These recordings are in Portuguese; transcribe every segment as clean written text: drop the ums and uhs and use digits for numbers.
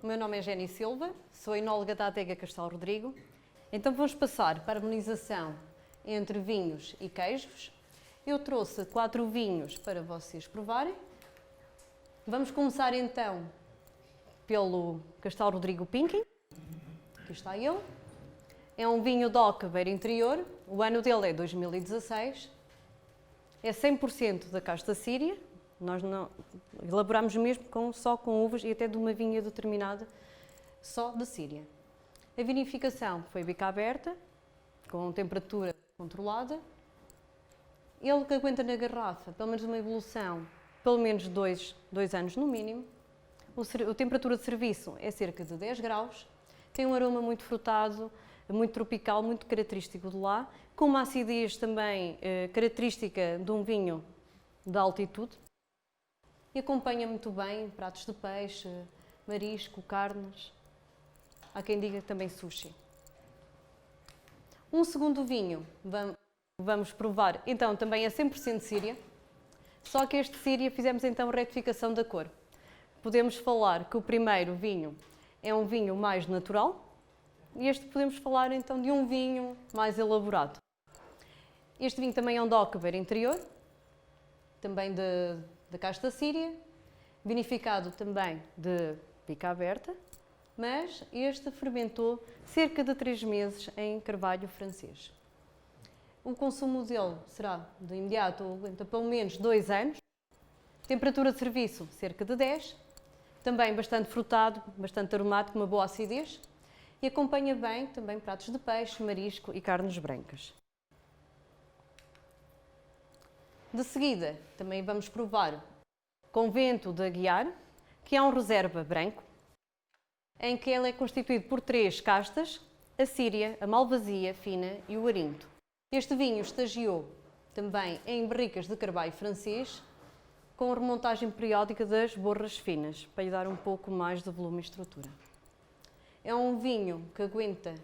O meu nome é Jenny Silva, sou enóloga da Adega Castelo Rodrigo. Então vamos passar para a harmonização entre vinhos e queijos. Eu trouxe 4 vinhos para vocês provarem. Vamos começar então pelo Castelo Rodrigo Pinking. Aqui está ele. É um vinho DOC Beira Interior, o ano dele é 2016. É 100% da casta síria. Nós não elaboramos mesmo só com uvas e até de uma vinha determinada só de Síria. A vinificação foi bica aberta, com temperatura controlada. Ele que aguenta na garrafa, pelo menos uma evolução, pelo menos 2 anos no mínimo. A temperatura de serviço é cerca de 10 graus. Tem um aroma muito frutado, muito tropical, muito característico de lá, com uma acidez também característica de um vinho de altitude. E acompanha muito bem pratos de peixe, marisco, carnes. Há quem diga também sushi. Um segundo vinho, vamos provar, então também é 100% Síria, só que este Síria fizemos então retificação da cor. Podemos falar que o primeiro vinho é um vinho mais natural e este podemos falar então de um vinho mais elaborado. Este vinho também é um DOC Beira Interior, também da casta síria, vinificado também de bica aberta, mas este fermentou cerca de 3 meses em carvalho francês. O consumo dele será de imediato, aguenta pelo menos 2 anos. Temperatura de serviço cerca de 10. Também bastante frutado, bastante aromático, uma boa acidez. E acompanha bem também pratos de peixe, marisco e carnes brancas. De seguida, também vamos provar Convento de Aguiar, que é um reserva branco, em que ele é constituído por 3 castas, a síria, a malvasia fina e o arinto. Este vinho estagiou também em barricas de carvalho francês, com remontagem periódica das borras finas, para lhe dar um pouco mais de volume e estrutura. É um vinho que aguenta,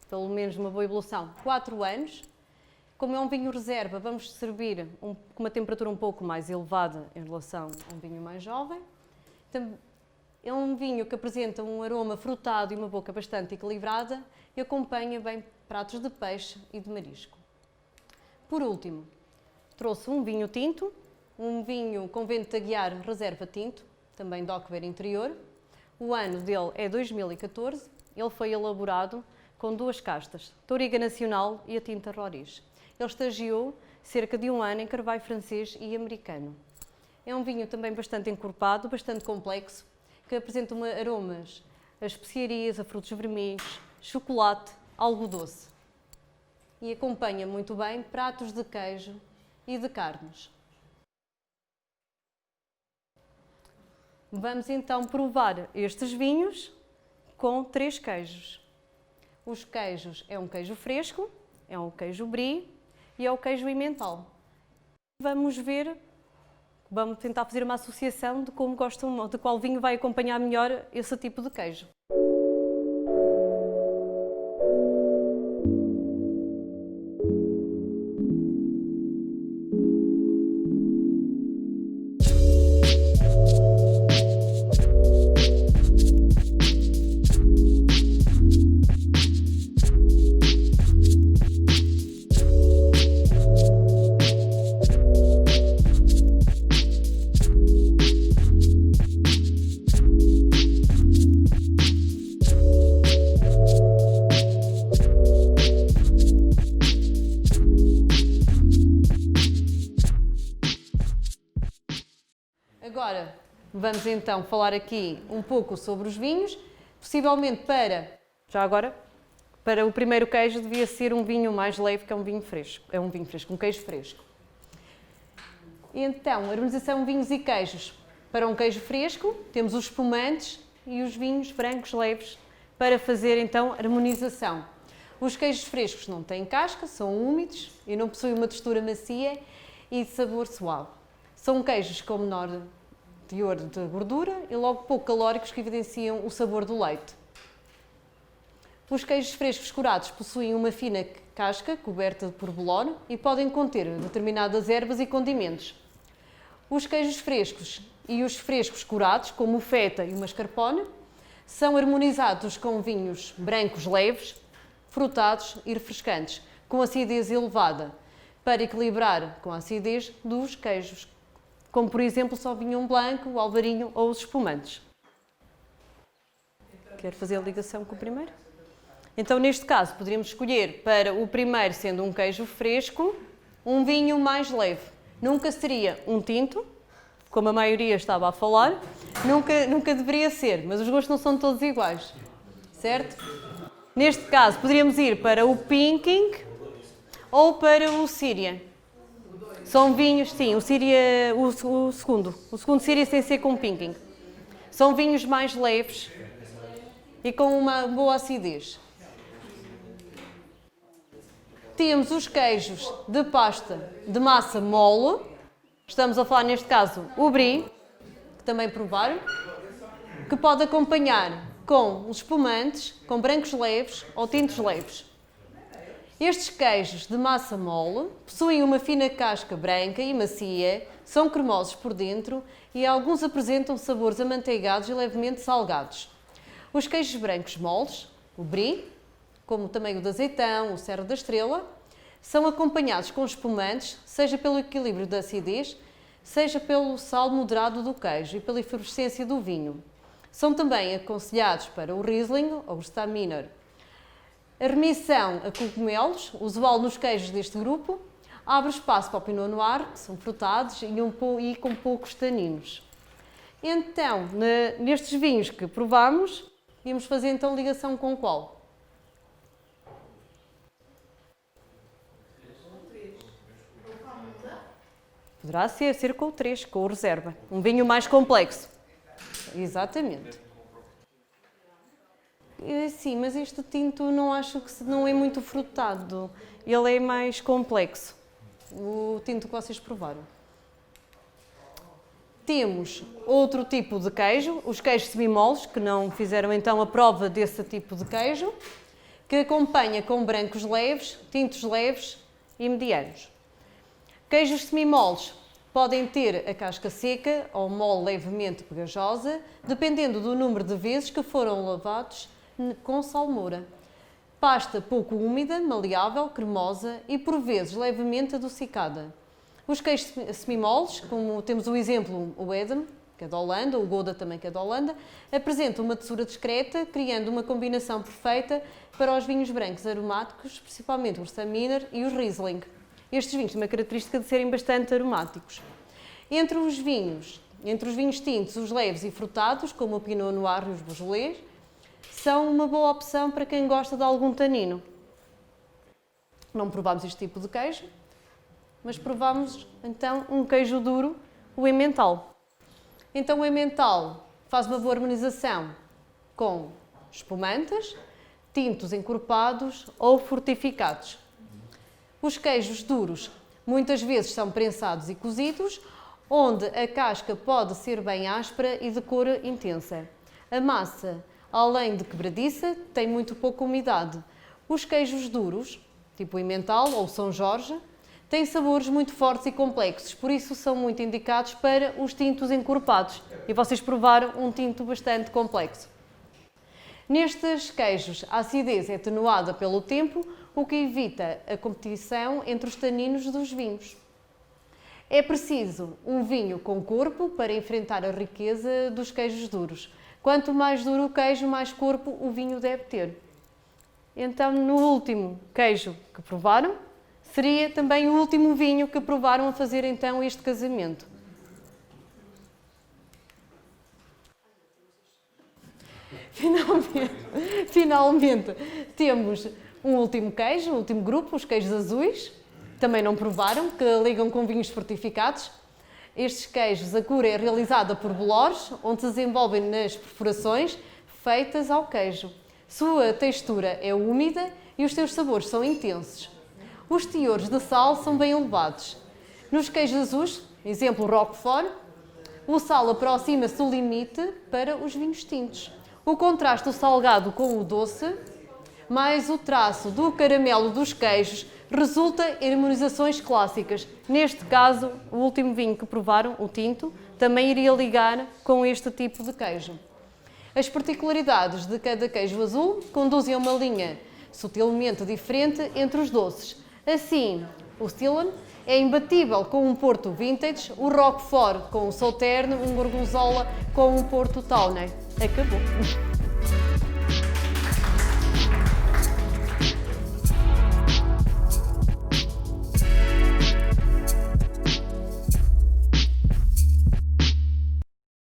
pelo menos uma boa evolução, 4 anos. Como é um vinho reserva, vamos servir com uma temperatura um pouco mais elevada em relação a um vinho mais jovem. É um vinho que apresenta um aroma frutado e uma boca bastante equilibrada e acompanha bem pratos de peixe e de marisco. Por último, trouxe um vinho tinto, um vinho Convento de Aguiar Reserva Tinto, também DOC Beira Interior. O ano dele é 2014, ele foi elaborado com 2 castas, Touriga Nacional e a tinta Roriz. Ele estagiou cerca de 1 ano em carvalho francês e americano. É um vinho também bastante encorpado, bastante complexo, que apresenta aromas a especiarias, a frutos vermelhos, chocolate, algo doce. E acompanha muito bem pratos de queijo e de carnes. Vamos então provar estes vinhos com 3 queijos. Os queijos é um queijo fresco, é um queijo brie e é o queijo emmental. Vamos tentar fazer uma associação de como gostam, de qual vinho vai acompanhar melhor esse tipo de queijo. Agora vamos então falar aqui um pouco sobre os vinhos, possivelmente para o primeiro queijo devia ser um vinho mais leve, que é um vinho fresco, um queijo fresco. Então, harmonização vinhos e queijos. Para um queijo fresco, temos os espumantes e os vinhos brancos leves para fazer então harmonização. Os queijos frescos não têm casca, são úmidos e não possuem uma textura macia e de sabor suave. São queijos com menor teor de gordura e logo pouco calóricos que evidenciam o sabor do leite. Os queijos frescos curados possuem uma fina casca coberta por bolor e podem conter determinadas ervas e condimentos. Os queijos frescos e os frescos curados, como o feta e o mascarpone, são harmonizados com vinhos brancos leves, frutados e refrescantes, com acidez elevada, para equilibrar com a acidez dos queijos, como por exemplo o Sauvignon Blanc, o Alvarinho ou os espumantes. Quer fazer a ligação com o primeiro? Então, neste caso, poderíamos escolher para o primeiro, sendo um queijo fresco, um vinho mais leve. Nunca seria um tinto, como a maioria estava a falar, nunca deveria ser, mas os gostos não são todos iguais, certo? Neste caso, poderíamos ir para o Pinking ou para o Síria. São vinhos, sim, o Síria, o segundo Síria sem ser com Pinking. São vinhos mais leves e com uma boa acidez. Temos os queijos de pasta de massa mole. Estamos a falar, neste caso, o Brie, que também provaram, que pode acompanhar com os espumantes, com brancos leves ou tintos leves. Estes queijos de massa mole possuem uma fina casca branca e macia, são cremosos por dentro e alguns apresentam sabores amanteigados e levemente salgados. Os queijos brancos moles, o Brie, como também o de azeitão, o Serra da Estrela, são acompanhados com espumantes, seja pelo equilíbrio da acidez, seja pelo sal moderado do queijo e pela efervescência do vinho. São também aconselhados para o Riesling ou o Staminer. A remissão a cogumelos, usual nos queijos deste grupo, abre espaço para o Pinot Noir, que são frutados e com poucos taninos. Então, nestes vinhos que provamos, íamos fazer então ligação com qual? Poderá ser com o 3, com o reserva. Um vinho mais complexo. Exatamente. Sim, mas este tinto não acho que não é muito frutado. Ele é mais complexo. O tinto que vocês provaram. Temos outro tipo de queijo, os queijos semimoles, que não fizeram então a prova desse tipo de queijo, que acompanha com brancos leves, tintos leves e medianos. Queijos semimoles podem ter a casca seca ou mole levemente pegajosa, dependendo do número de vezes que foram lavados com salmoura. Pasta pouco úmida, maleável, cremosa e por vezes levemente adocicada. Os queijos semimoles, como temos o exemplo, o Edam, que é da Holanda, o Gouda também que é da Holanda, apresentam uma textura discreta, criando uma combinação perfeita para os vinhos brancos aromáticos, principalmente o Staminer e o Riesling. Estes vinhos têm uma característica de serem bastante aromáticos. Entre os vinhos tintos, os leves e frutados, como o Pinot Noir e os Beaujolais, são uma boa opção para quem gosta de algum tanino. Não provámos este tipo de queijo, mas provámos então um queijo duro, o Emmental. Então o Emmental faz uma boa harmonização com espumantes, tintos encorpados ou fortificados. Os queijos duros muitas vezes são prensados e cozidos, onde a casca pode ser bem áspera e de cor intensa. A massa, além de quebradiça, tem muito pouca umidade. Os queijos duros, tipo o Emmental ou o São Jorge, têm sabores muito fortes e complexos, por isso são muito indicados para os tintos encorpados. E vocês provaram um tinto bastante complexo. Nestes queijos, a acidez é atenuada pelo tempo, o que evita a competição entre os taninos dos vinhos. É preciso um vinho com corpo para enfrentar a riqueza dos queijos duros. Quanto mais duro o queijo, mais corpo o vinho deve ter. Então, no último queijo que provaram, seria também o último vinho que provaram a fazer então este casamento. Finalmente temos um último queijo, um último grupo, os queijos azuis, também não provaram, que ligam com vinhos fortificados. Estes queijos, a cura é realizada por bolores, onde se desenvolvem nas perfurações feitas ao queijo. Sua textura é úmida e os seus sabores são intensos. Os teores de sal são bem elevados. Nos queijos azuis, exemplo Roquefort, o sal aproxima-se do limite para os vinhos tintos. O contraste do salgado com o doce, mais o traço do caramelo dos queijos, resulta em harmonizações clássicas. Neste caso, o último vinho que provaram, o tinto, também iria ligar com este tipo de queijo. As particularidades de cada queijo azul conduzem a uma linha sutilmente diferente entre os doces. Assim, o Stilton é imbatível com um Porto Vintage, o Roquefort com um Sauternes, um Gorgonzola com um Porto Tawny. Acabou!